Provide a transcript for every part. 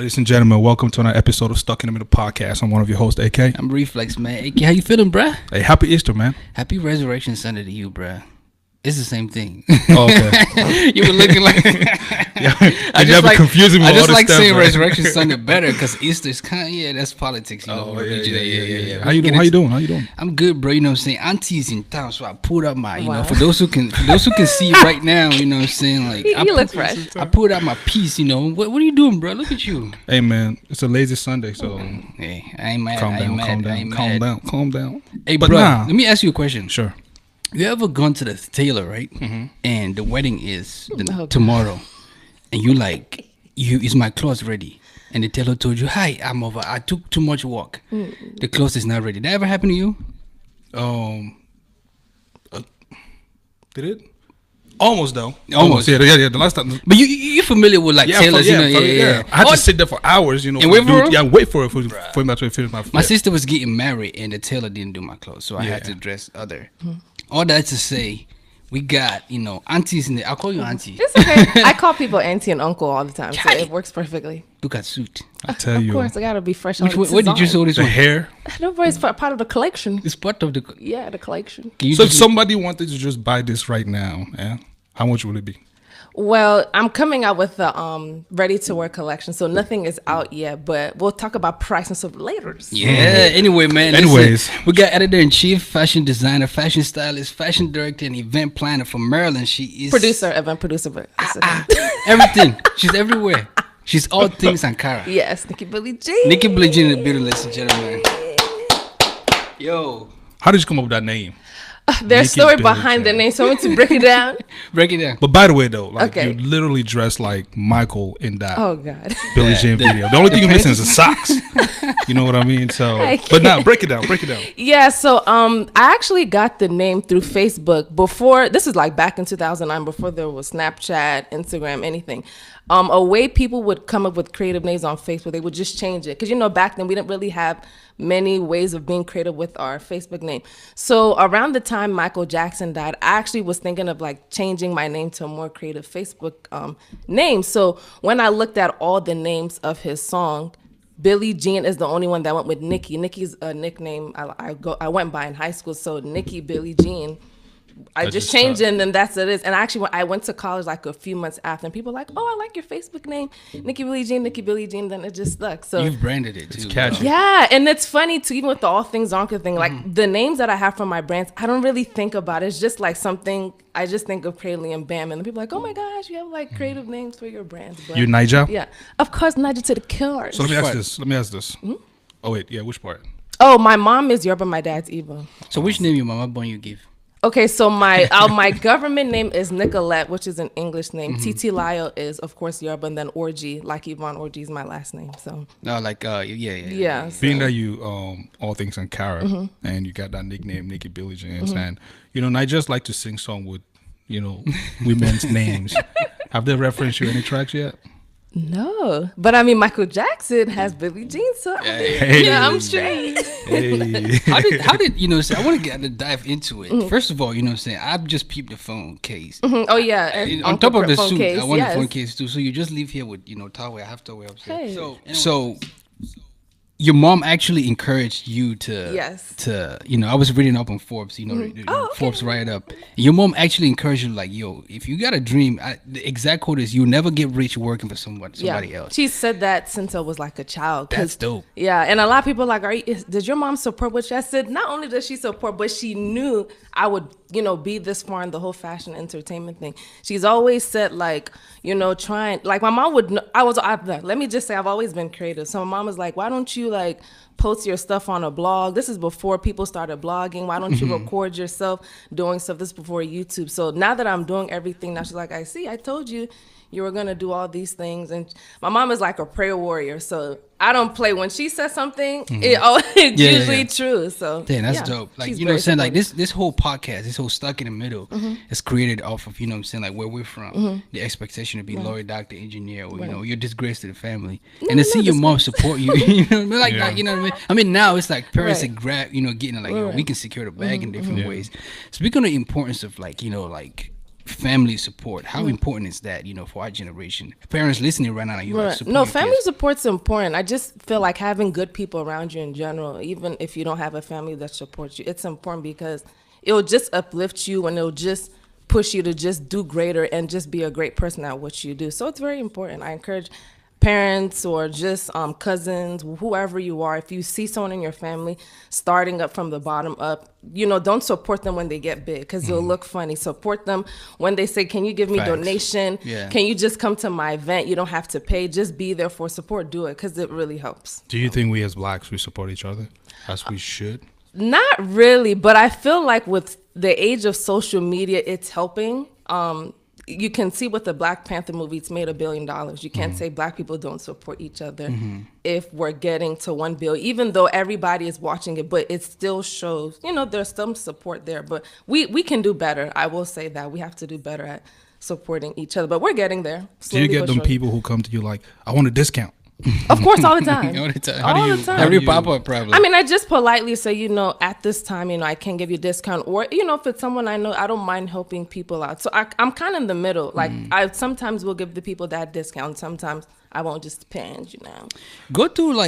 Ladies and gentlemen, welcome to another episode of Stuck in the Middle podcast. I'm one of your hosts, AK. I'm Reflex, man. AK, how you feeling, bruh? Hey, happy Easter, man. Happy Resurrection Sunday to you, bruh. It's the same thing. Oh, okay. You were looking like... I just like confusing me. I just like saying Resurrection Sunday better because Easter's kind of, that's politics, you know. Yeah. How you doing? I'm good, bro. You know what I'm saying? Auntie's in town, so I pulled up my, you know, for those who can see right now, you know what I'm saying? Like, you look fresh. I pulled out my piece, you know. What are you doing, bro? Look at you. Hey, man, it's a lazy Sunday, so... Hey, I ain't mad. Calm down. Hey, bro, let me ask you a question. Sure. You ever gone to the tailor, right? Mm-hmm. And the wedding is tomorrow, and you like, is my clothes ready? And the tailor told you, "Hi, I'm over. I took too much work. The clothes is not ready." That ever happened to you? Did it? Almost though. Almost. Yeah. The last time. But you familiar with like tailors? Yeah. I had to sit there for hours, you know. And wait for it? Yeah, wait for it for him to finish my. My sister was getting married, and the tailor didn't do my clothes, so I had to dress other. All that to say, we got, you know, aunties in there. I'll call you auntie. It's okay. I call people auntie and uncle all the time, so it works perfectly. Look at suit. I tell you. Of course, I gotta be fresh. Where did you sew this the one? Hair. No, but it's part of the collection. It's part of the. Yeah, the collection. So if somebody wanted to just buy this right now, how much would it be? Well, I'm coming out with the ready-to-wear collection, so nothing is out yet, but we'll talk about price and stuff later. Yeah, anyway, man. Anyways. We got editor-in-chief, fashion designer, fashion stylist, fashion director, and event planner from Maryland. She is... Event producer, but... everything. She's everywhere. She's all things Ankara. Yes, Nikki Billie Jean. Nikki Billie Jean in the building, ladies and gentlemen. Yo. How did you come up with that name? There's a story behind the name, so I want to break it down. Break it down. But by the way, though, like you literally dressed like Michael in that Billie Jean video. The only thing you're missing is the socks. You know what I mean? So, but now break it down. Yeah, so I actually got the name through Facebook before. This is like back in 2009, before there was Snapchat, Instagram, anything. A way people would come up with creative names on Facebook, they would just change it. Because, you know, back then we didn't really have many ways of being creative with our Facebook name. So around the time Michael Jackson died, I actually was thinking of like changing my name to a more creative Facebook name. So when I looked at all the names of his song, Billie Jean is the only one that went with Nikki. Nikki's a nickname I went by in high school. So Nikki Billie Jean. I just changed it, and then that's what it is. And actually, when I went to college like a few months after, and people were like, "Oh, I like your Facebook name, Nikki Billie Jean." Then it just stuck. So you've branded it too. It's catchy. Yeah, and it's funny too. Even with the All Things Ankara thing, like the names that I have for my brands, I don't really think about it. It's just like something I just think of creatively and bam, and people are like, "Oh my gosh, you have like creative names for your brands." But, you Niger? Yeah, of course, Niger to the killer. So let me ask this. Oh wait, yeah, which part? Oh, my mom is Yoruba, my dad's Igbo. So which name your mama born you give? Okay, so my my government name is Nicolette, which is an English name. Titi Lyle is, of course, Yoruba, and then Orji, like Yvonne Orji is my last name. So no, like yeah. So. Being that you All Things Ankara and you got that nickname Nikki Billie Jean, and you know, I just like to sing song with, you know, women's names. Have they referenced you any tracks yet? No, but I mean Michael Jackson has Billie Jean, so I'm straight. Hey. How did you know? I want to dive into it. First of all, you know what I'm saying, I've just peeped the phone case. Oh yeah, on top of the suit, case, I want the phone case too. So you just leave here with, you know, towel. I have to wear upstairs. Hey. So your mom actually encouraged you to you know, I was reading up on Forbes, you know, Forbes write up. Your mom actually encouraged you, like, yo, if you got a dream, the exact quote is, you'll never get rich working for somebody else. She said that since I was like a child. That's dope. Yeah, and a lot of people are like, did your mom support what I said? Not only does she support, but she knew I would, you know, be this far in the whole fashion entertainment thing. She's always said, like, you know, trying, like my mom would, let me just say, I've always been creative. So my mom was like, why don't you like post your stuff on a blog? This is before people started blogging. Why don't you record yourself doing stuff? This is before YouTube. So now that I'm doing everything, now she's like, I told you you were going to do all these things. And my mom is like a prayer warrior. So I don't play. When she says something, it's usually true. So damn, that's dope. Like, you know what I'm saying? Like this whole podcast, this whole Stuck in the Middle is created off of, you know what I'm saying, like where we're from. The expectation to be lawyer, doctor, engineer, or, you know, you're disgrace to the family. And to see your mom support you, you know, like that, you know what I mean? I mean, now it's like parents that grab, you know, getting like, yo, we can secure the bag in different ways. Speaking of the importance of, like, you know, like family support. How important is that, for our generation? Parents listening right now, you Right. support No, your family kids. support's important. I just feel like having good people around you in general, even if you don't have a family that supports you, it's important because it'll just uplift you and it'll just push you to just do greater and just be a great person at what you do. So it's very important. I encourage parents or just cousins, whoever you are, if you see someone in your family starting up from the bottom up, don't support them when they get big because it'll look funny. Support them when they say, can you give me Facts. donation? Yeah. Can you just come to my event? You don't have to pay. Just be there for support. Do it because it really helps. Do you think we as blacks, we support each other as we should? Not really, but I feel like with the age of social media, it's helping. You can see with the Black Panther movie, it's made $1 billion. You can't say black people don't support each other if we're getting to 1 billion, even though everybody is watching it, but it still shows, there's some support there, but we can do better. I will say that we have to do better at supporting each other, but we're getting there. Do you get them people who come to you like, I want a discount? Of course, all the time. All the time. All the time. How do you pop up probably? I mean, I just politely say, at this time, I can't give you a discount. Or, if it's someone I know, I don't mind helping people out. So I'm kind of in the middle. Like, I sometimes will give the people that discount. Sometimes I won't, just depend, Go through,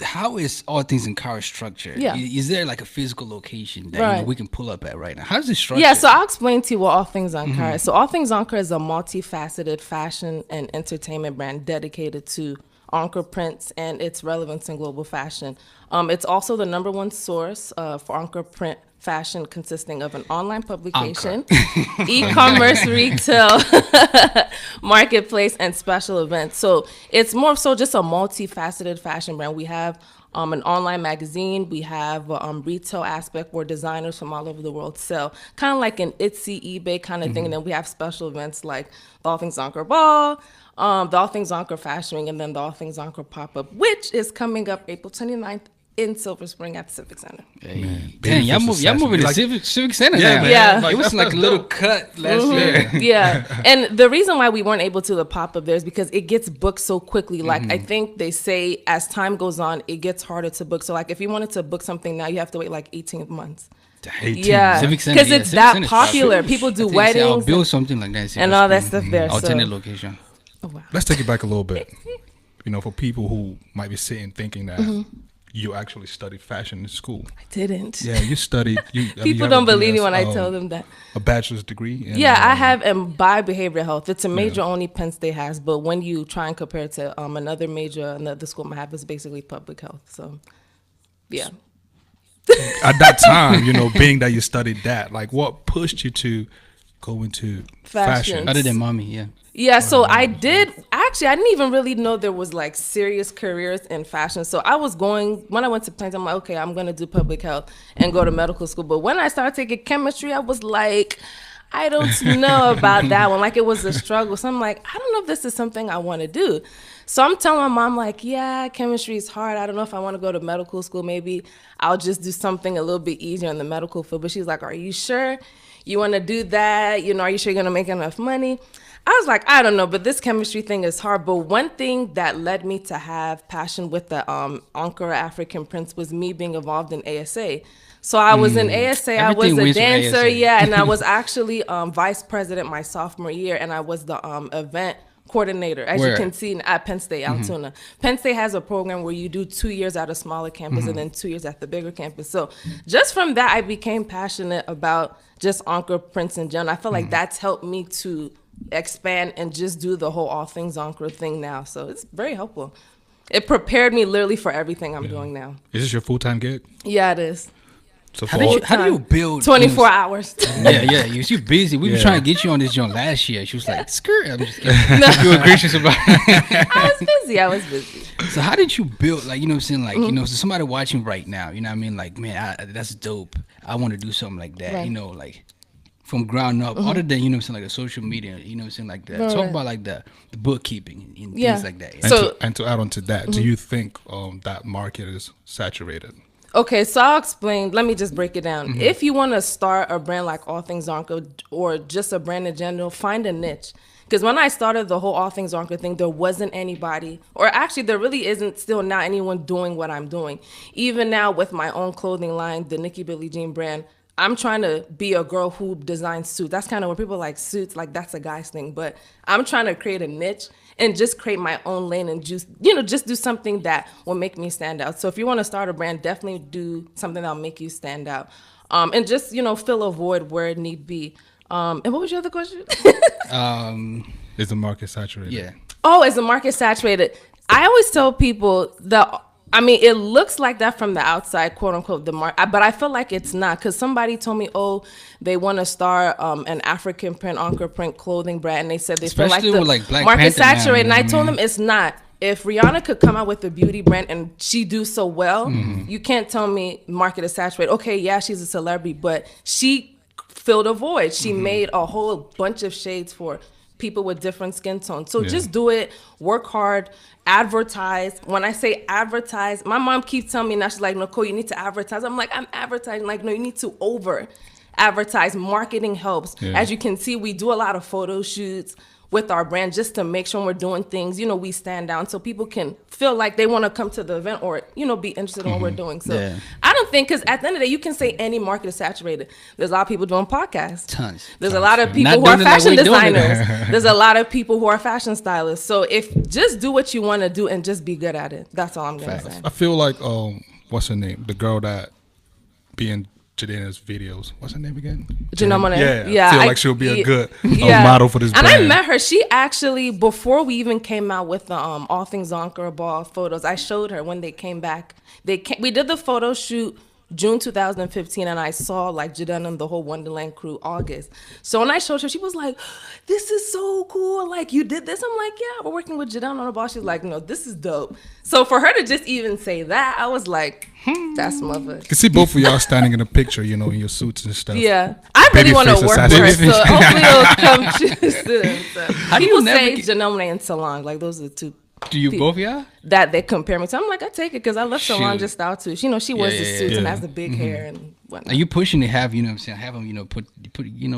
how is All Things Ankara structured? Yeah. Is there, a physical location that Right. we can pull up at right now? How's it structured? Yeah, so I'll explain to you what All Things Ankara is. So All Things Ankara is a multifaceted fashion and entertainment brand dedicated to Ankara Prints and its relevance in global fashion. It's also the #1 source for Ankara Print Fashion, consisting of an online publication, e-commerce, retail, marketplace, and special events. So it's more so just a multifaceted fashion brand. We have an online magazine. We have a retail aspect where designers from all over the world sell, kind of like an Etsy, eBay kind of thing. And then we have special events like the All Things Ankara Ball, the All Things Ankara Fashion Week, and then the All Things Ankara Pop-Up, which is coming up April 29th in Silver Spring at the Civic Center. Damn, y'all moving to Civic Center now. Yeah. It was like a little cut last year. Yeah. And the reason why we weren't able to do the pop-up there is because it gets booked so quickly. Like, I think they say as time goes on, it gets harder to book. So, if you wanted to book something now, you have to wait 18 months. 18. Yeah, Civic Center, because yeah, it's Civic that Center's popular. huge. People do I think they say, I'll weddings build something like that in Civic and all that Spring. stuff there. Alternate So, location. oh, wow. Let's take it back a little bit. For people who might be sitting thinking that you actually studied fashion in school. I didn't. Yeah, you studied. People don't believe me when I tell them that. A bachelor's degree. In, Yeah, I have in behavioral health. It's a major only Penn State has, but when you try and compare it to another major, another school I have, is basically public health. So, yeah. At that time, being that you studied that, what pushed you to go into fashion? Other than mommy, yeah. Yeah, so I didn't even really know there was serious careers in fashion. So I was when I went to Penn, I'm like, okay, I'm going to do public health and go to medical school. But when I started taking chemistry, I was like, I don't know about that one. It was a struggle. So I'm like, I don't know if this is something I want to do. So I'm telling my mom, yeah, chemistry is hard. I don't know if I want to go to medical school. Maybe I'll just do something a little bit easier in the medical field. But she's like, are you sure you want to do that? Are you sure you're going to make enough money? I was like, I don't know, but this chemistry thing is hard. But one thing that led me to have passion with the Ankara African Prints was me being involved in ASA. So I was in ASA, I was a dancer, and I was actually vice president my sophomore year, and I was the event coordinator, as you can see at Penn State, Altoona. Penn State has a program where you do 2 years at a smaller campus and then 2 years at the bigger campus. So just from that, I became passionate about just Ankara Prints in general. I feel like that's helped me to expand and just do the whole All Things Ankara thing now. So it's very helpful. It prepared me literally for everything I'm doing now. Is this your full-time gig? Yeah, it is. So how do you build 24 hours? Yeah, you're busy. We were trying to get you on this joint last year. She was like, "Skirt." I'm just kidding. No. You were gracious about it. I was busy. So how did you build, so somebody watching right now, man, that's dope. I want to do something like that, Right. From ground up, other than, the social media, like that. Right. Talk about the bookkeeping and things like that. Yeah. And to add on to that, do you think that market is saturated? Okay, so I'll explain. Let me just break it down. If you want to start a brand like All Things Ankara or just a brand in general, find a niche. Because when I started the whole All Things Ankara thing, there wasn't anybody, or actually there really isn't still not anyone doing what I'm doing. Even now with my own clothing line, the Nikki Billie Jean brand, I'm trying to be a girl who designs suits. That's kind of where people are like suits, like that's a guy's thing. But I'm trying to create a niche and just create my own lane and just do something that will make me stand out. So if you want to start a brand, definitely do something that'll make you stand out. And just, fill a void where it need be. And what was your other question? Is the market saturated? Yeah. Oh, is the market saturated? I always tell people it looks like that from the outside, quote unquote, the market, but I feel like it's not, because somebody told me, they want to start an African print, Ankara print clothing brand, and they said they feel like the market saturated, and I told them it's not. If Rihanna could come out with a beauty brand and she do so well, you can't tell me market is saturated. Okay, yeah, she's a celebrity, but she filled a void. She made a whole bunch of shades for people with different skin tones. So just do it, work hard, advertise. When I say advertise, my mom keeps telling me now, she's like, Nicole, you need to advertise. I'm like, I'm advertising. Like, no, you need to over advertise. Marketing helps. Yeah. As you can see, we do a lot of photo shoots with our brand just to make sure when we're doing things, we stand out so people can feel like they want to come to the event or, be interested in what we're doing. So I don't think, because at the end of the day, you can say any market is saturated. There's a lot of people doing podcasts. Tons. There's a lot of people who are fashion designers. There's a lot of people who are fashion stylists. So just do what you want to do and just be good at it. That's all I'm going to say. I feel like, what's her name? The girl that be in Jidenna's videos. What's her name again? Jidenna. Yeah. I feel like she'll be a good model for this brand. And I met her. She actually, before we even came out with the All Things Ankara ball photos, I showed her when they came back. We did the photo shoot June 2015, and I saw like Jidenna and the whole Wonderland crew August. So when I showed her, she was like, "This is so cool! Like, you did this?" I'm like, "Yeah, we're working with Jidenna on the ball." She's like, "No, this is dope." So for her to just even say that, I was like, "That's mother." You can see both of y'all standing in a picture, in your suits and stuff. Yeah, I really want to work with her, so hopefully it'll come true soon. So people say Jidenna and Solange, like those are the two. Do you both, yeah? That they compare me to. I'm like, I take it because I love Solange's style too. She wears the suits and has the big hair and whatnot. Are you pushing to have, have them, put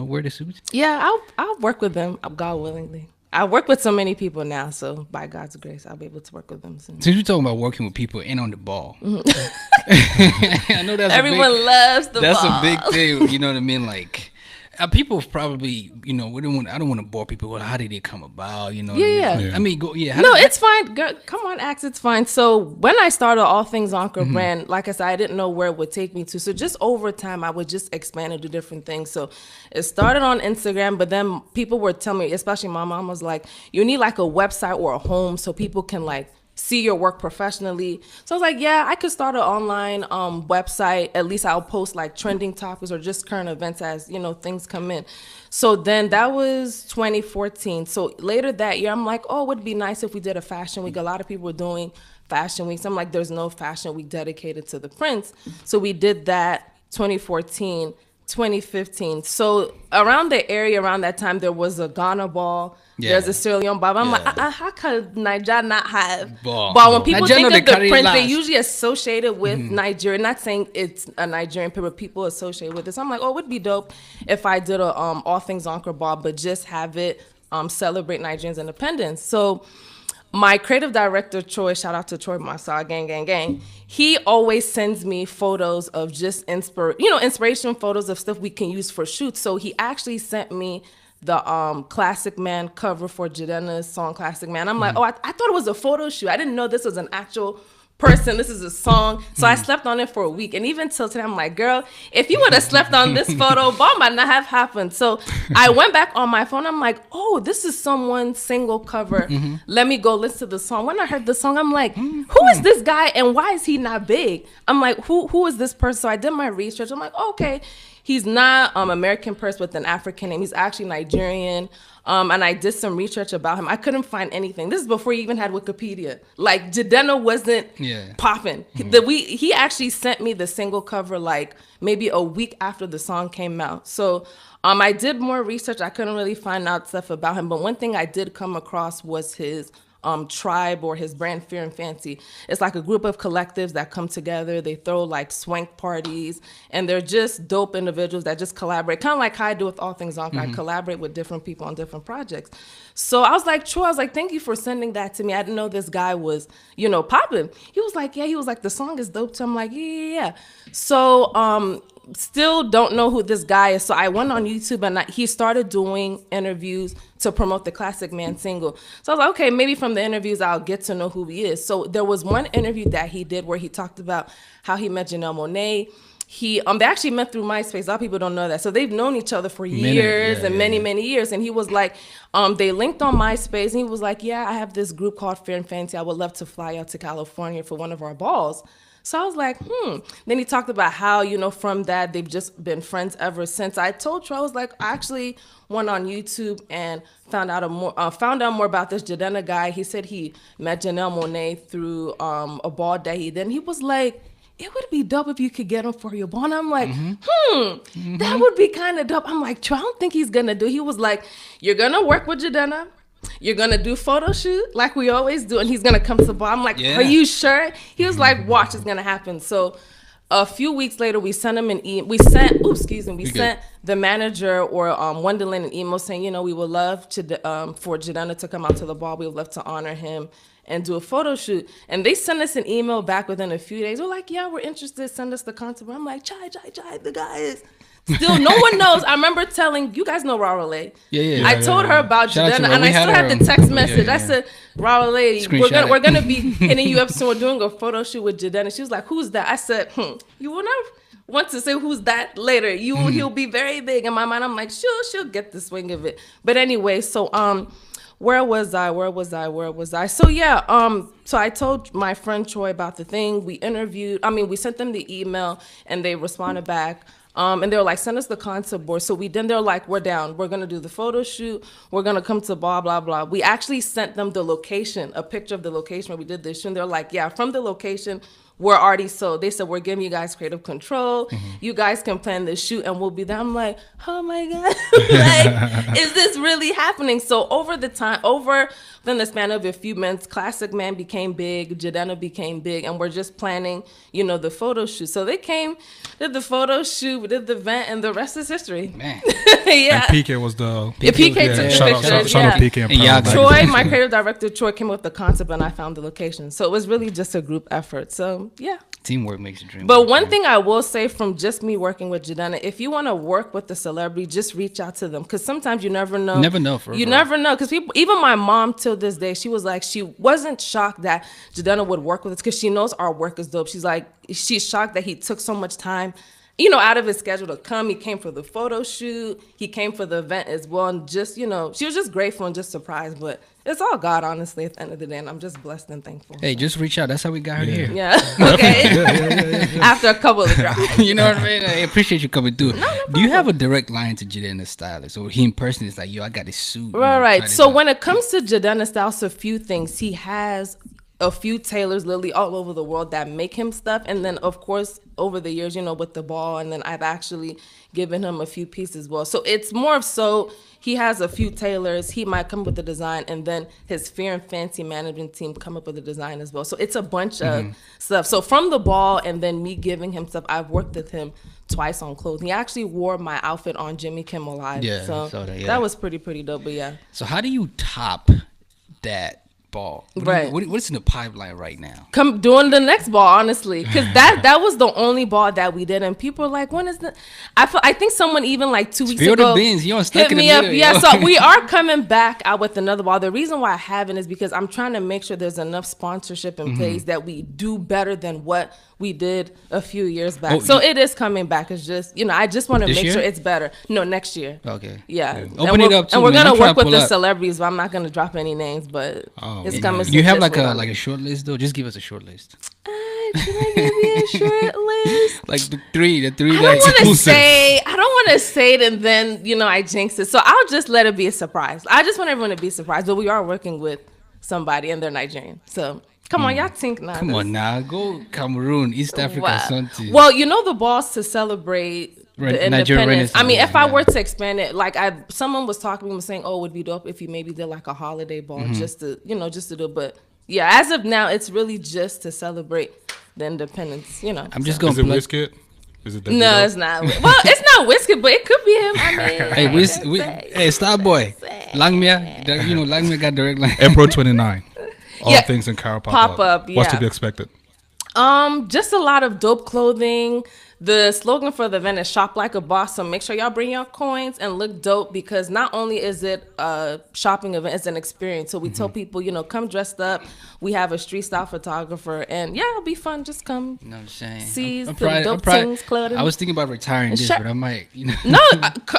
wear the suits? Yeah, I'll work with them, God willingly. I work with so many people now, so by God's grace, I'll be able to work with them soon. Since you're talking about working with people and on the ball, I know everyone loves the ball. That's a big thing. You know what I mean? Like, people probably, I don't want to bore people with how did it come about, Yeah. I mean, go, No, it's fine. Girl, come on, Axe, it's fine. So when I started All Things Ankara brand, like I said, I didn't know where it would take me to. So just over time, I would just expand and do different things. So it started on Instagram, but then people were telling me, especially my mom was like, you need like a website or a home so people can like see your work professionally. So I was like, yeah, I could start an online website. At least I'll post like trending topics or just current events as, things come in. So then that was 2014. So later that year, I'm like, oh, it would be nice if we did a fashion week. A lot of people were doing fashion weeks. I'm like, there's no fashion week dedicated to the prints. So we did that 2014, 2015. So around that time, there was a Ghana ball. Yeah. There's a Sierra Leone ball. I'm like, how could Nigeria not have ball? When people think of the print, they usually associate it with Nigeria. Not saying it's a Nigerian print, but people associate with this. I'm like, oh, it would be dope if I did a All Things Ankara ball, but just have it celebrate Nigerians' independence. So my creative director, Troy, shout out to Troy Marsaw, gang. He always sends me photos of just inspiration photos of stuff we can use for shoots. So he actually sent me the Classic Man cover for Jidenna's song Classic Man. I'm like, oh, I thought it was a photo shoot. I didn't know this was an actual person. This is a song. So I slept on it for a week. And even till today, I'm like, girl, if you would have slept on this photo, ball might not have happened. So I went back on my phone. I'm like, oh, this is someone's single cover. Let me go listen to the song. When I heard the song, I'm like, who is this guy and why is he not big? I'm like, who is this person? So I did my research. I'm like, okay. He's not American person with an African name. He's actually Nigerian. And I did some research about him. I couldn't find anything. This is before he even had Wikipedia. Like, Jidenna wasn't popping. He actually sent me the single cover like maybe a week after the song came out. So I did more research. I couldn't really find out stuff about him. But one thing I did come across was his tribe or his brand Fear and Fancy. It's like a group of collectives that come together. They throw like swank parties and they're just dope individuals that just collaborate, kind of like how I do with All Things Ankara. I collaborate with different people on different projects. So I was like, Troy, thank you for sending that to me. I didn't know this guy was, popping. He was like, the song is dope too. I'm like, yeah. So still don't know who this guy is. So I went on YouTube and he started doing interviews to promote the Classic Man single. So I was like, okay, maybe from the interviews I'll get to know who he is. So there was one interview that he did where he talked about how he met Janelle Monáe. They actually met through MySpace. A lot of people don't know that. So they've known each other for years and many years. And he was like, they linked on MySpace and he was like, yeah, I have this group called Fair and Fancy. I would love to fly out to California for one of our balls. So I was like, Then he talked about how, from that, they've just been friends ever since. I told you, I was like, I actually went on YouTube and found out more about this Jidenna guy. He said he met Janelle Monáe through a ball that he did. And he was like, it would be dope if you could get him for your ball. And I'm like, that would be kind of dope. I'm like, I don't think he's going to do. He was like, you're going to work with Jidenna. You're going to do photo shoot like we always do. And he's going to come to the ball. I'm like, are you sure? He was like, watch, it's going to happen. So a few weeks later, we sent him an email. We sent the manager or Wonderland an email saying, we would love to for Jidenna to come out to the ball. We would love to honor him and do a photo shoot. And they sent us an email back within a few days. We're like, yeah, we're interested. Send us the contact. I'm like, Chai, the guy is... Still, no one knows. I remember telling you guys know Rarole. I told her about Jidenna, and I still have the text message. I said, Rarole, we're gonna be hitting you up soon. We're doing a photo shoot with Jidenna. She was like, "Who's that?" I said, "You will not want to say who's that later. He'll be very big." In my mind, I'm like, she'll get the swing of it. But anyway, so where was I? So yeah, so I told my friend Troy about the thing. We sent them the email, and they responded back. And they were like, send us the concept board. So they're like, we're down. We're going to do the photo shoot. We're going to come to blah, blah, blah. We actually sent them the location, a picture of the location where we did this shoot. And they're like, yeah, from the location, we're already sold. They said, we're giving you guys creative control. You guys can plan the shoot and we'll be there. I'm like, oh my God, like, is this really happening? So within the span of a few months, Classic Man became big, Jidenna became big, and we're just planning, the photo shoot. So they came, did the photo shoot, we did the event, and the rest is history. Man. Yeah. And PK was the... PK took the pictures. Shout out PK and Troy, my creative director, Troy came up with the concept, and I found the location. So it was really just a group effort. So, yeah. Teamwork makes a dream. But one thing I will say from just me working with Jidenna, if you want to work with the celebrity, just reach out to them. Because sometimes you never know. Never know. Never know. Because even my mom till this day, she was like, she wasn't shocked that Jidenna would work with us because she knows our work is dope. She's like, she's shocked that he took so much time, out of his schedule to come. He came for the photo shoot. He came for the event as well. And just, she was just grateful and just surprised. But it's all God, honestly, at the end of the day. And I'm just blessed and thankful. Hey, just reach out. That's how we got her here. Yeah. Okay. After a couple of drops. You know what I mean? I appreciate you coming through. No Do you have a direct line to Jidenna's stylist? Or he in person is like, yo, I got this suit. Right. So when it comes to Jidenna's style, it's a few things. He has a few tailors literally all over the world that make him stuff. And then, of course, over the years, with the ball, and then I've actually given him a few pieces as well. So it's more of he has a few tailors. He might come up with the design, and then his Fair and Fancy management team come up with the design as well. So it's a bunch of stuff. So from the ball and then me giving him stuff, I've worked with him twice on clothing. He actually wore my outfit on Jimmy Kimmel Live. Yeah, so that was pretty dope, but yeah. So how do you top that ball? What's in the pipeline right now? Come doing the next ball, honestly, because that was the only ball that we did, and people are like, when is the? I think someone even like 2 weeks ago hit me up. Yeah, so we are coming back out with another ball. The reason why I haven't is because I'm trying to make sure there's enough sponsorship in place that we do better than what we did a few years back. So it is coming back. It's just, I just want to make sure it's better. No, next year. Okay. Yeah. Open it up too. And we're gonna work with the celebrities, but I'm not gonna drop any names. But it's coming. You have like a short list though. Just give us a short list. Should I give you a short list? Like the three. I don't want to say it, and then I jinx it. So I'll just let it be a surprise. I just want everyone to be surprised. But we are working with somebody, and they're Nigerian. So. Come on, y'all think now. Come on now, go Cameroon, East Africa, something. Well, the balls to celebrate the independence. I mean, if I were to expand it, like someone was talking to me, was saying, "Oh, it would be dope if you maybe did like a holiday ball just to do." But yeah, as of now, it's really just to celebrate the independence. I'm just going. Is it Wizkid? Is it no, it's not. Well, it's not Wizkid, but it could be him. I mean, hey, Starboy, Langmia, Langmia got direct line. April 29. All Things Ankara pop up. Yeah. What's to be expected? Just a lot of dope clothing, The slogan for the event is "Shop like a boss." So make sure y'all bring your coins and look dope, because not only is it a shopping event, it's an experience. So we tell people, come dressed up. We have a street style photographer, and yeah, it'll be fun. Just come. You know what I'm saying? See the dope things, clothing. I was thinking about retiring this, but I might, No,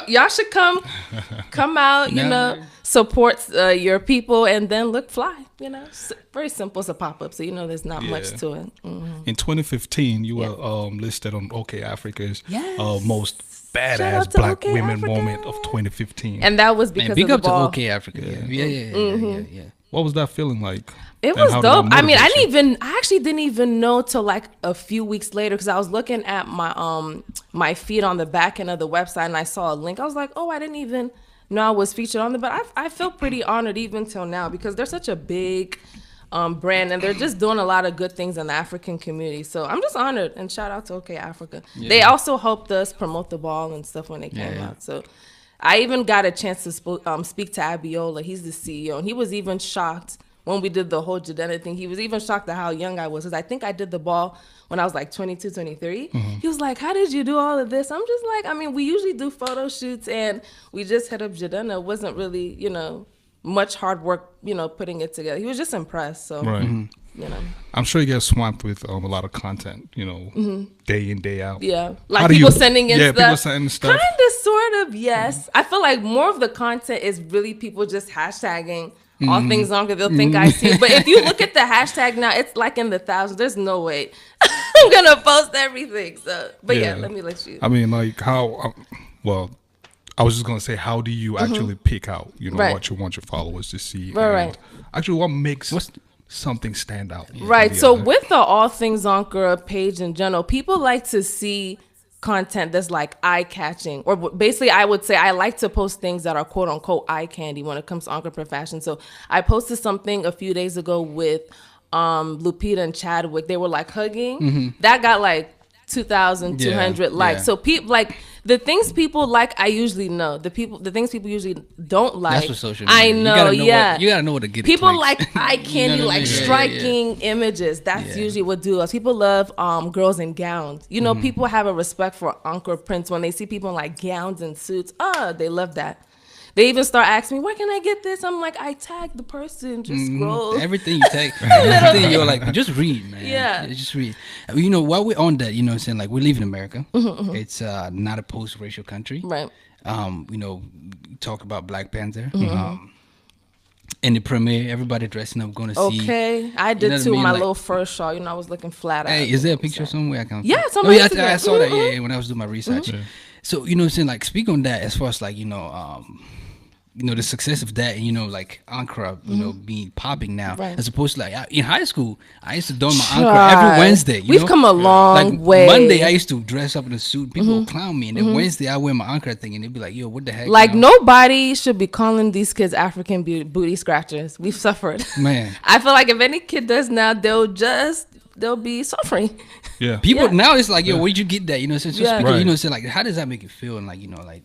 y'all should come out. Support your people, and then look fly. Very simple. It's a pop up, so there's not much to it. In 2015, you were listed on OK Africa's most badass Black OK women Africa. Moment of 2015, and that was because of big the up ball. to OK Africa. Yeah. What was that feeling like? It was dope. I mean, I actually didn't even know till like a few weeks later, because I was looking at my feed on the back end of the website, and I saw a link. I was like, oh, I didn't even know I was featured on there. But I feel pretty honored even till now, because they're such a big brand, and they're just doing a lot of good things in the African community. So I'm just honored, and shout out to OK Africa. Yeah. They also helped us promote the ball and stuff when they came out. So I even got a chance to speak to Abiola. He's the CEO, and he was even shocked when we did the whole Jidenna thing. He was even shocked at how young I was, because I think I did the ball when I was like 22, 23. He was like, how did you do all of this? I'm just like, I mean, we usually do photo shoots, and we just hit up Jidenna. It wasn't really, much hard work, putting it together. He was just impressed. So, I'm sure you get swamped with a lot of content, day in, day out. Yeah. Like people sending in stuff. Yeah, people sending stuff. Kind of, sort of, yes. I feel like more of the content is really people just hashtagging all things Ankara. They'll think I see it. But if you look at the hashtag now, it's like in the thousands. There's no way I'm going to post everything. So, but yeah, let me let you. I mean, like how, I was just going to say, how do you actually pick out, what you want your followers to see? Right. Actually, what makes something stand out? Right. So with the All Things Ankara page in general, people like to see content that's like eye-catching, or basically I would say I like to post things that are quote-unquote eye candy when it comes to Ankara Print Fashion. So I posted something a few days ago with Lupita and Chadwick. They were like hugging. That got like 2,200 likes. So people like the things people like. I usually know the things people usually don't like. That's what social media. I know. You gotta know what to get. People like eye candy, like striking images. That's usually what do us. People love girls in gowns. People have a respect for Ankara prints when they see people in like gowns and suits. They love that. They even start asking me, where can I get this? I'm like, I tagged the person, just scroll. Everything you tag, everything you're like, just read, man. Yeah. Just read. While we're on that, I'm saying, like, we live in America. It's not a post-racial country. Right. Talk about Black Panther. In the premiere, everybody dressing up, going to see. Okay. I did too, my little first show. I was looking flat out. Hey, is there a picture somewhere I can? Yeah, it's on my Instagram. I saw that, when I was doing my research. So, what I'm saying, like, speak on that as far as, like, the success of that, and like Ankara, being popping now, as opposed to like in high school, I used to don my Ankara every Wednesday. We've come a long way. Monday, I used to dress up in a suit. People would clown me, and then Wednesday, I wear my Ankara thing, and they'd be like, "Yo, what the heck?" Like nobody should be calling these kids African booty scratchers. We've suffered, man. I feel like if any kid does now, they'll be suffering. Yeah, people now it's like, "Yo, where'd you get that?" So like, how does that make you feel? And like.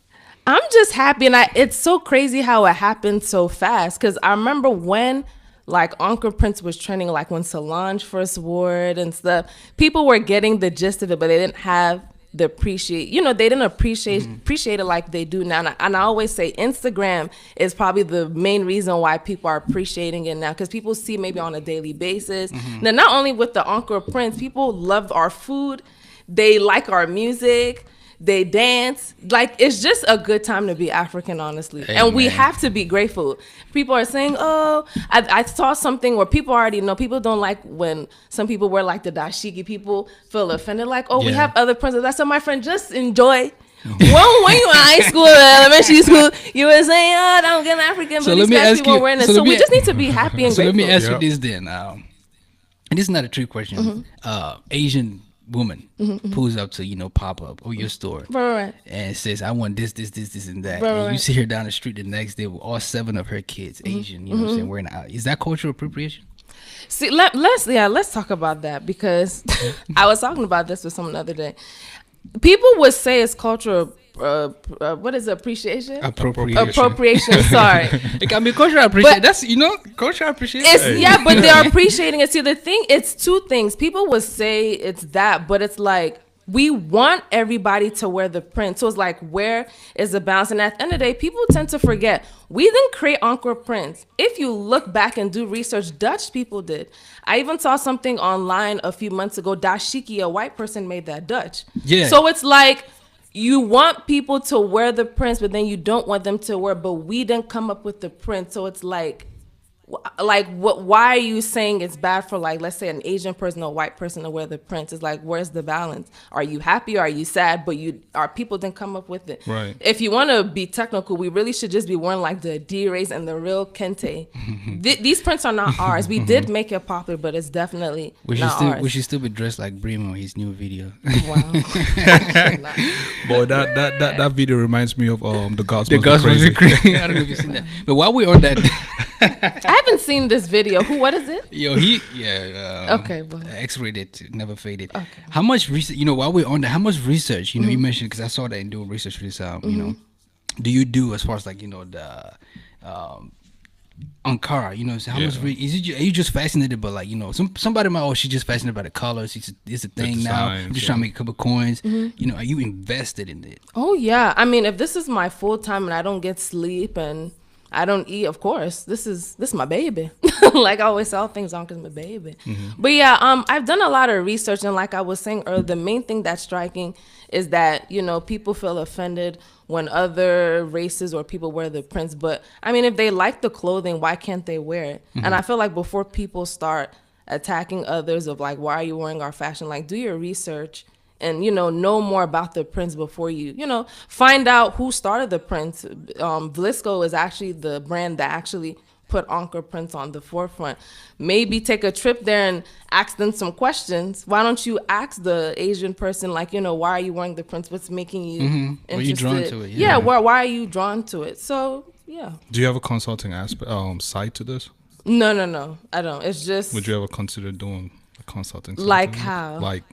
I'm just happy, and it's so crazy how it happened so fast, because I remember when like Ankara Prints was trending, like when Solange first wore it and stuff, people were getting the gist of it, but they didn't have the appreciate it like they do now. And I always say Instagram is probably the main reason why people are appreciating it now, because people see maybe on a daily basis. Now, not only with the Ankara Prints, people love our food, they like our music, they dance. Like, it's just a good time to be African, honestly. Hey, and we have to be grateful. People are saying, I saw something where people already know. People don't like when some people wear like the dashiki. People feel offended, like, we have other princes. I said, my friend, just enjoy. when you in high school, elementary school, you were saying, I don't get African, but these guys people wearing it. So we just need to be happy and grateful. So let me ask you this then. And this is not a trick question. Asian woman pulls up to pop up or your store and says, I want this and that, and you see her down the street the next day with all 7 of her kids, Asian, what I'm saying, wearing out. Is that cultural appropriation? See, let's talk about that, because I was talking about this with someone the other day. People would say it's cultural what is it, appreciation? Appropriation, sorry. It can be cultural appreciation. That's, cultural appreciation. Yeah, but they're appreciating it. See, the thing, it's 2 things. People would say it's that, but it's like, we want everybody to wear the print. So it's like, where is the balance? And at the end of the day, people tend to forget, we didn't create Ankara prints. If you look back and do research, Dutch people did. I even saw something online a few months ago, dashiki, a white person made that Dutch. Yeah. So it's like, you want people to wear the prints, but then you don't want them to wear, but we didn't come up with the print. So it's like what? Why are you saying it's bad for, like, let's say an Asian person or a white person to wear the prints? It's like, where's the balance? Are you happy or are you sad? But our people didn't come up with it. Right. If you want to be technical, we really should just be wearing like the D-rays and the real kente. These prints are not ours. We did make it popular, but it's definitely not ours. We should still be dressed like Brimo, his new video. Wow. Boy, that video reminds me of the Gospel. The Gospel is crazy. I don't know if you've seen that. But while we're on that, I haven't seen this video. What is it? Okay, well. X-rated, never faded. Okay. How much research? While we're on that, how much research? You mentioned, because I saw that in doing research for this. Do you do as far as like the Ankara? So how much? Are you just fascinated by like somebody might she's just fascinated by the colors. It's a thing now. I'm just trying to make a couple coins. Are you invested in it? Oh yeah. I mean, if this is my full time and I don't get sleep and I don't eat, of course, this is my baby. Like I always say, all things Ankara is my baby. But yeah, I've done a lot of research, and like I was saying earlier, the main thing that's striking is that people feel offended when other races or people wear the prints. But I mean, if they like the clothing, why can't they wear it? And I feel like before people start attacking others of like, why are you wearing our fashion? Like, do your research and know more about the prints before you find out who started the prints. Vlisco is actually the brand that actually put Ankara prints on the forefront. Maybe take a trip there and ask them some questions. Why don't you ask the Asian person, like, why are you wearing the prints? What's making you interested? Are you drawn to it? Yeah, why are you drawn to it? So yeah. Do you have a consulting aspect side to this? No, I don't. It's just. Would you ever consider doing a consulting? Like how? Like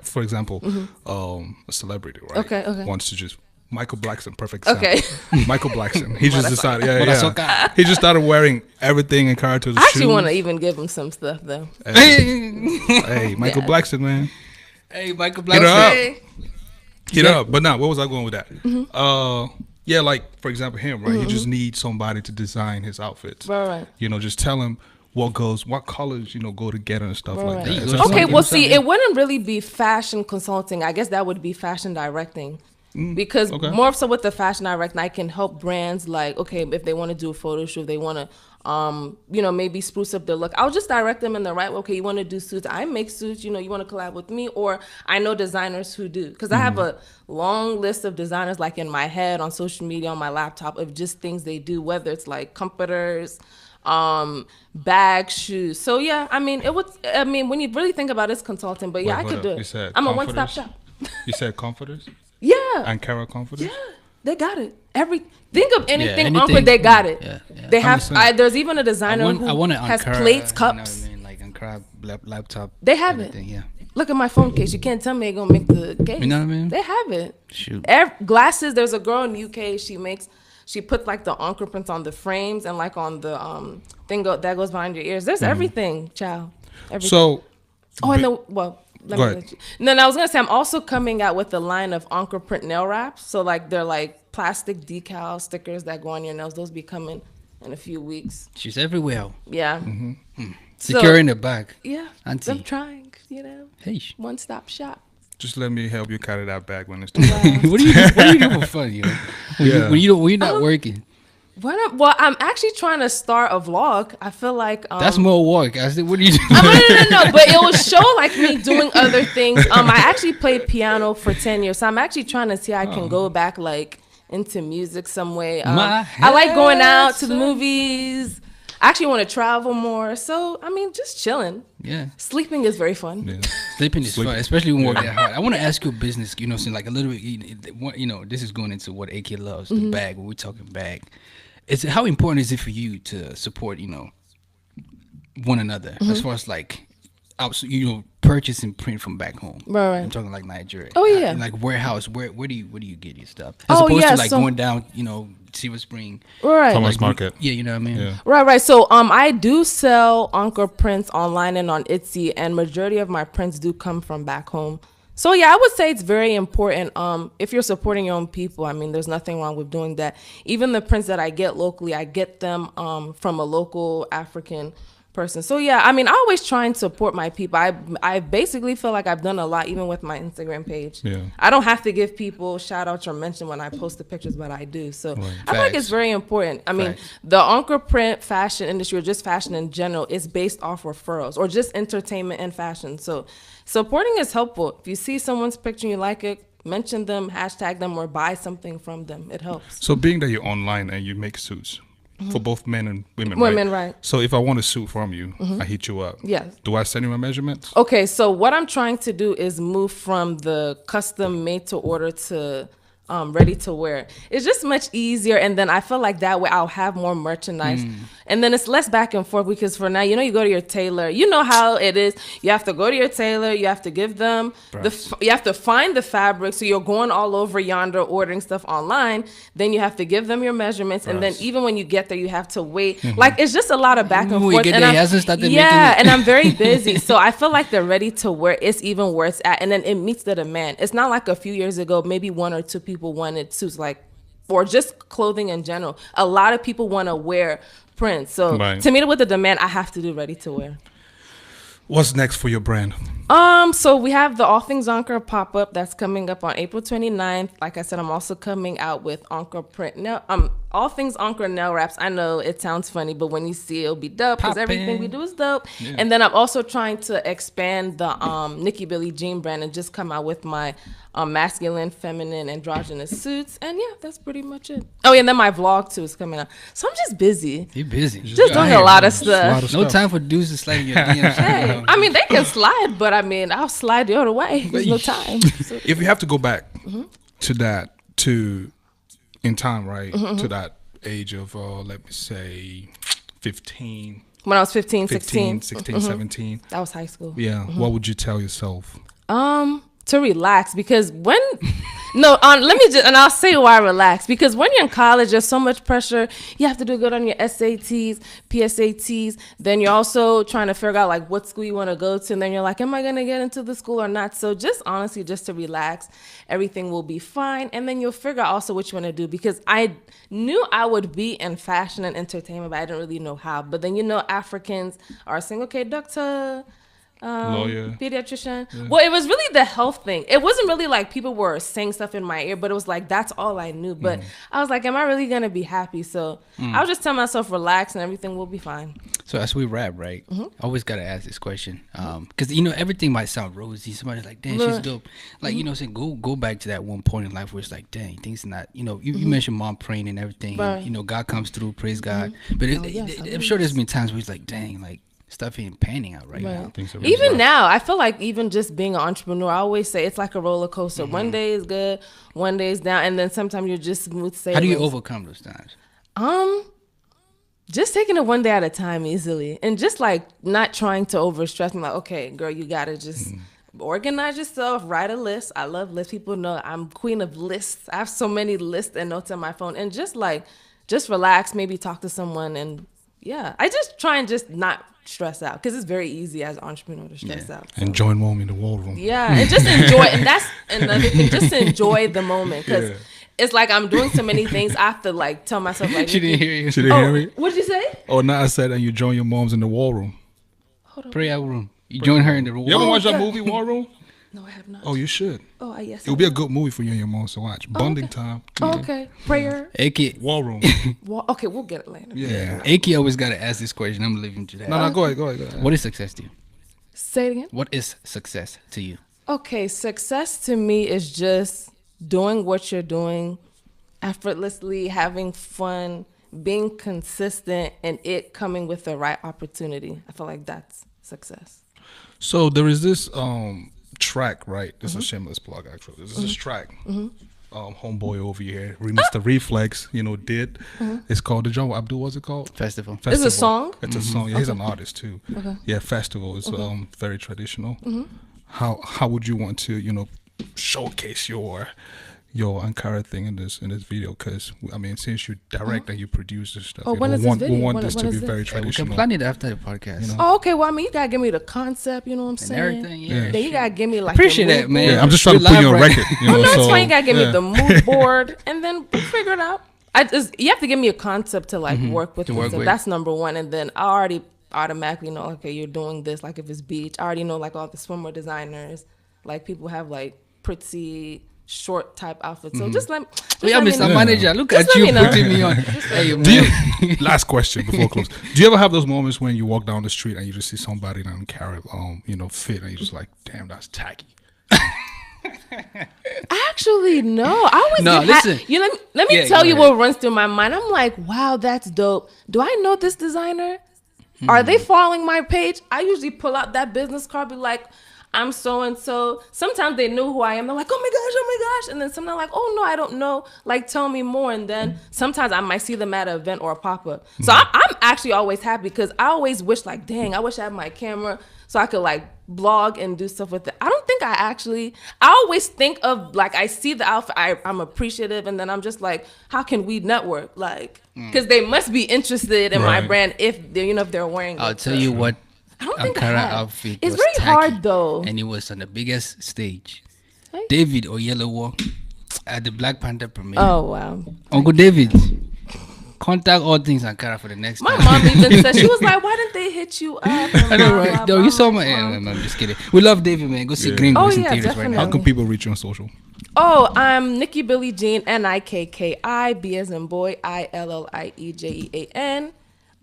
for example, a celebrity, right? Okay. Wants to just Michael Blackson, perfect example. Okay. Michael Blackson. He just decided, he just started wearing everything in character. I actually want to even give him some stuff though. Hey, Michael Blackson, man. Hey, Michael Blackson. Get up. But now, where was I going with that? Like for example, him, right? He just needs somebody to design his outfits. Right. Just tell him what colors, go together and stuff like that. Okay, well, see, it wouldn't really be fashion consulting. I guess that would be fashion directing. Because more so with the fashion directing, I can help brands like, okay, if they want to do a photo shoot, they want to, maybe spruce up their look. I'll just direct them in the right way. Okay, you want to do suits? I make suits. You want to collab with me, or I know designers who do. Because I have a long list of designers, like in my head, on social media, on my laptop, of just things they do, whether it's like comforters, bags, shoes. So yeah, I mean, when you really think about it, it's consulting. But yeah, I could do it. I'm a one-stop shop. You said comforters? Yeah. Ankara comforters? Yeah, they got it. Think of anything Ankara, they got it. Yeah. They have. There's even a designer who has Ankara, plates, cups. Like Ankara laptop. They have it. Yeah. Look at my phone case. You can't tell me they're gonna make the case. You know what I mean? They have it. Shoot. Glasses. There's a girl in the UK. She put like the Ankara prints on the frames and like on the thing that goes behind your ears. There's everything, child. Everything. So. Let me let you. No, I was gonna say I'm also coming out with a line of Ankara print nail wraps. So like they're like plastic decal stickers that go on your nails. Those be coming in a few weeks. She's everywhere. Yeah. Secure in the bag. Yeah. Auntie. I'm trying. Hey. One-stop shop. Just let me help you carry that bag when it's too late. What do you do for fun? When you're not working. Well, I'm actually trying to start a vlog. I feel like that's more work. I said, what do you do? No. But it will show like me doing other things. I actually played piano for 10 years, so I'm actually trying to see how I can go back like into music some way. I like going out to the movies. I actually want to travel more. So I mean, just chilling. Yeah. Sleeping is very fun. Yeah. Sleeping is fun, especially when working hard. I want to ask you a business. Like a little bit. This is going into what AK loves, the bag. When we're talking bag. How important is it for you to support, one another as far as like, purchasing print from back home? Right. I'm talking like Nigeria. Oh yeah. Like warehouse. Where do you get your stuff? As opposed to like going down, Silver Spring. Right. Thomas Market. Yeah, you know what I mean. Yeah. Right. So I do sell Ankara prints online and on Etsy, and majority of my prints do come from back home. So yeah, I would say it's very important. If you're supporting your own people, I mean, there's nothing wrong with doing that. Even the prints that I get locally, I get them from a local African person. So yeah, I mean, I always try and support my people. I basically feel like I've done a lot, even with my Instagram page. Yeah. I don't have to give people shout outs or mention when I post the pictures, but I do. So Right. I feel like it's very important. I mean, the Ankara print fashion industry, or just fashion in general, is based off referrals or just entertainment and fashion. So supporting is helpful. If you see someone's picture and you like it, mention them, hashtag them, or buy something from them. It helps. So being that you're online and you make suits for both men and women, Women, right. So if I want a suit from you, I hit you up. Yes. Do I send you my measurements? Okay, so what I'm trying to do is move from the custom made to order to ready to wear. It's just much easier, and then I feel like that way I'll have more merchandise, and then it's less back and forth, because for now, you know, you go to your tailor, you know how it is. You have to go to your tailor, you have to give them you have to find the fabric, so you're going all over yonder ordering stuff online. Then you have to give them your measurements, and then even when you get there, you have to wait. Like, it's just a lot of back and forth. And and I'm very busy, so I feel like the ready to wear is even where it's at, and then it meets the demand. It's not like a few years ago, maybe one or two people wanted suits, like, or just clothing in general. A lot of people want to wear prints. So to meet it with the demand, I have to do ready to wear. What's next for your brand? So we have the All Things Ankara pop-up that's coming up on April 29th. Like I said, I'm also coming out with Ankara print All Things Ankara nail wraps. I know it sounds funny, but when you see it, it'll be dope, because everything we do is dope. Yeah. And then I'm also trying to expand the Nikki Billie Jean brand and just come out with my masculine, feminine, androgynous suits. And yeah, that's pretty much it. Oh, yeah, and then my vlog too is coming out. So I'm just busy. You're busy. Just doing a lot of stuff. No time for dudes to slide in your DMs. Hey, I mean, they can slide, but I mean, I'll slide the other way. There's no time. So. If you have to go back to that, in time, right, to that age of, let me say, 15. When I was 15, 16. 17. That was high school. Yeah. What would you tell yourself? To relax, because let me just, and I'll say why relax, because when you're in college, there's so much pressure. You have to do good on your SATs, PSATs. Then you're also trying to figure out like what school you want to go to, and then you're like, am I going to get into the school or not? So just honestly, just to relax, everything will be fine. And then you'll figure out also what you want to do, because I knew I would be in fashion and entertainment, but I didn't really know how. But then, you know, Africans are saying, okay, doctor, lawyer, pediatrician. Yeah. Well, it was really the health thing. It wasn't really like people were saying stuff in my ear, but it was like, that's all I knew. But I was like, am I really going to be happy? So I was just telling myself, relax and everything will be fine. So as we wrap, right, I always got to ask this question. Because, you know, everything might sound rosy. Somebody's like, damn, she's dope. Like, you know, saying go back to that one point in life where it's like, dang, things not, you know, you mentioned mom praying and everything. Right. And, you know, God comes through, praise God. But I'm sure there's been times where it's like, dang, like, stuff ain't panning out right now. Even now, I feel like even just being an entrepreneur, I always say it's like a roller coaster. One day is good, one day is down, and then sometimes you're just smooth sailing. How do you overcome those times? Just taking it one day at a time easily, and just like not trying to overstress. I'm like, okay, girl, you gotta just organize yourself, write a list. I love lists. People know I'm queen of lists. I have so many lists and notes on my phone, and just relax, maybe talk to someone, and yeah, I just try and just not stress out, because it's very easy as an entrepreneur to stress out. So. And join mom in the war room. Yeah, and just enjoy, and that's another thing. Just enjoy the moment, because it's like I'm doing so many things. I have to like tell myself like, she didn't hear you. She didn't hear me. What'd you say? Oh, no, I said, and you join your moms in the war room. Hold on. Prayer room. You join her in the war room. You ever watch that movie, War Room? No, I have not. Oh, you should. Oh, yes. It would be a good movie for you and your mom to watch. Bonding time. Oh, okay. Prayer. War Room. Okay, we'll get it later. Yeah. Aki always got to ask this question. I'm leaving to that. No, go ahead. What is success to you? Say it again. What is success to you? Okay, success to me is just doing what you're doing effortlessly, having fun, being consistent, and it coming with the right opportunity. I feel like that's success. So there is this track, right? This is a shameless plug, actually. This is this track. Homeboy over here, Mr. Reflex, did. It's called the Jungle Abdul. What's it called? Festival. It's a song. It's a song. Yeah, he's an artist too. Okay. Yeah, festival is very traditional. How would you want to showcase your your Ankara thing in this video, because I mean, since you direct and you produce this stuff, Oh, you when know, is this video? we want When- this when to is be this? very We can traditional. plan it after the podcast. You know? Oh, okay. Well, I mean, you gotta give me the concept. You know what I'm And saying? everything. Yeah. Then you gotta give me like Appreciate the that, mood man. board. Yeah, I'm just trying to We're put you on live right record. You know, No, it's so, fine. You gotta give yeah. me the mood board, and then we'll figure it out. You have to give me a concept to like work with. To work so with. That's number one, and then I already automatically know. Okay, you're doing this. Like if it's beach, I already know like all the swimwear designers. Like people have like pretty short type outfits. So just let Yeah, me Mr. know. Manager, look Just at let you me know. putting me on. Hey, Do you, man. last question before close. Do you ever have those moments when you walk down the street and you just see somebody in Ankara, fit, and you're just like, damn, that's tacky. Actually, no. I always No, get listen. let me Yeah, tell go you ahead. what runs through my mind. I'm like, wow, that's dope. Do I know this designer? Are they following my page? I usually pull out that business card, be like, I'm so and so. Sometimes they know who I am. They're like, oh my gosh. And then sometimes like, oh no, I don't know. Like, tell me more. And then sometimes I might see them at an event or a pop up. So I'm actually always happy because I always wish like, dang, I wish I had my camera so I could like blog and do stuff with it. I don't think I always think of like, I see the outfit, I'm appreciative. And then I'm just like, how can we network? Like, because they must be interested in my Right. brand if they're wearing I'll it. tell you what. I don't think I Ankara have. outfit. It's was very tacky, hard though. and it was on the biggest stage. Hey. David Oyelowo at the Black Panther premiere. Oh wow. Uncle David, contact All Things Ankara for the next My time. mom even said, she was like, why didn't they hit you up? I know, right? No, you saw my. No, I'm just kidding. We love David, man. Go see Yeah. Green Oh, Goose in yeah, theaters right definitely. now. How can people reach you on social? Oh, I'm Nikki Billie Jean, Nikki, B as in boy, ILLIEJEAN,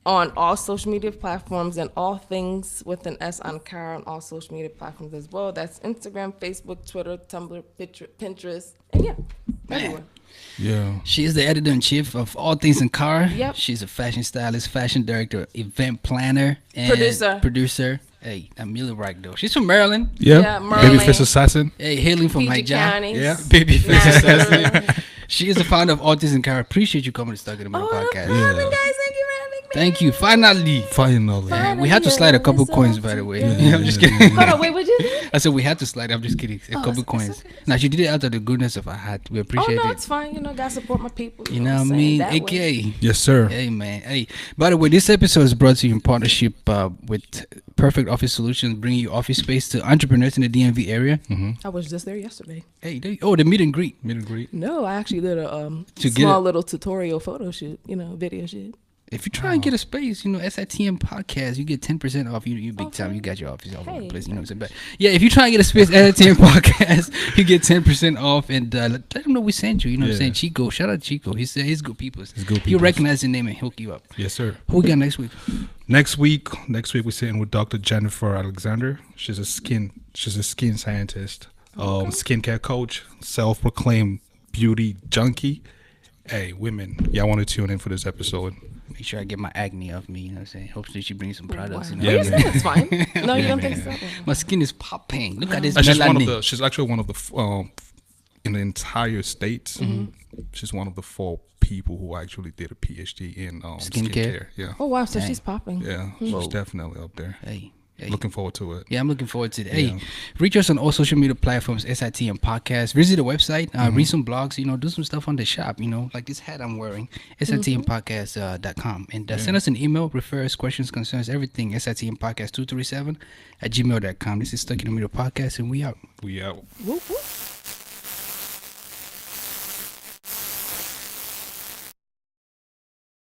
on all social media platforms and All Things with an S Ankara on all social media platforms as well. That's Instagram, Facebook, Twitter, Tumblr, Pinterest, and yeah, everywhere. Yeah. She is the editor-in-chief of All Things Ankara. Yep. She's a fashion stylist, fashion director, event planner, and producer. Hey, I'm really right though. She's from Maryland. Yeah, Maryland. Babyface assassin. Hey, hailing from my PG job. County. Yeah. Babyface assassin. Maryland. She is the founder of All Things Ankara. Appreciate you coming to Stuck in the Middle Oh, no podcast. problem, guys. Thank you for having me. Thank you. Finally. Finally. Finally. We had to slide a couple It's coins, all by the way. together. I'm just kidding. Hold on, wait, what you say? I said we had to slide. I'm just kidding. A couple it's coins. okay. Now, she did it out of the goodness of her heart. We Oh, appreciate no, it. it's fine. Gotta support my people. You know what I I'm mean? saying? That way. AKA. Yes, sir. Hey, man. Hey, by the way, this episode is brought to you in partnership with Perfect Office Solutions, bringing you office space to entrepreneurs in the DMV area. I was just there yesterday. Hey, the meet and greet. Meet and greet. No, I actually did a To get small it. little tutorial photo shoot, video shoot. If you try and get a space, SITM podcast, you get 10% off. You big time. You got your office all over the Hey. place. You know what I'm saying? But yeah, if you try and get a space at SITM podcast, you get 10% off. And let them know we sent you. You know what I'm saying? Chico, shout out Chico. He said he's good people. He's good He'll peoples. recognize your name and hook you up. Yes, sir. Who we got next week? Next week we're sitting with Dr. Jennifer Alexander. She's a skin scientist, skincare coach, self-proclaimed beauty junkie. Hey, women, y'all want to tune in for this episode? Make sure I get my acne off me. You know what I'm saying? Hopefully she brings some products. Wow. You know? Yeah, Yeah, man. that's fine. No, you don't man. think so? My skin is popping. Look at this And melanin. she's actually one of the in the entire states. Mm-hmm. She's one of the 4 people who actually did a PhD in skincare. Yeah, Oh wow, so Dang. she's popping. yeah, Whoa. she's definitely up there. Hey. Looking forward to it. Yeah, I'm looking forward to it. Yeah. Hey, reach us on all social media platforms, SITM Podcast. Visit the website, read some blogs, do some stuff on the shop, like this hat I'm wearing, SITMpodcast.com. And send us an email, refer us, questions, concerns, everything, SITMpodcast237 @gmail.com. This is Stuck in the Middle Podcast, and we out. We out. Whoop, whoop.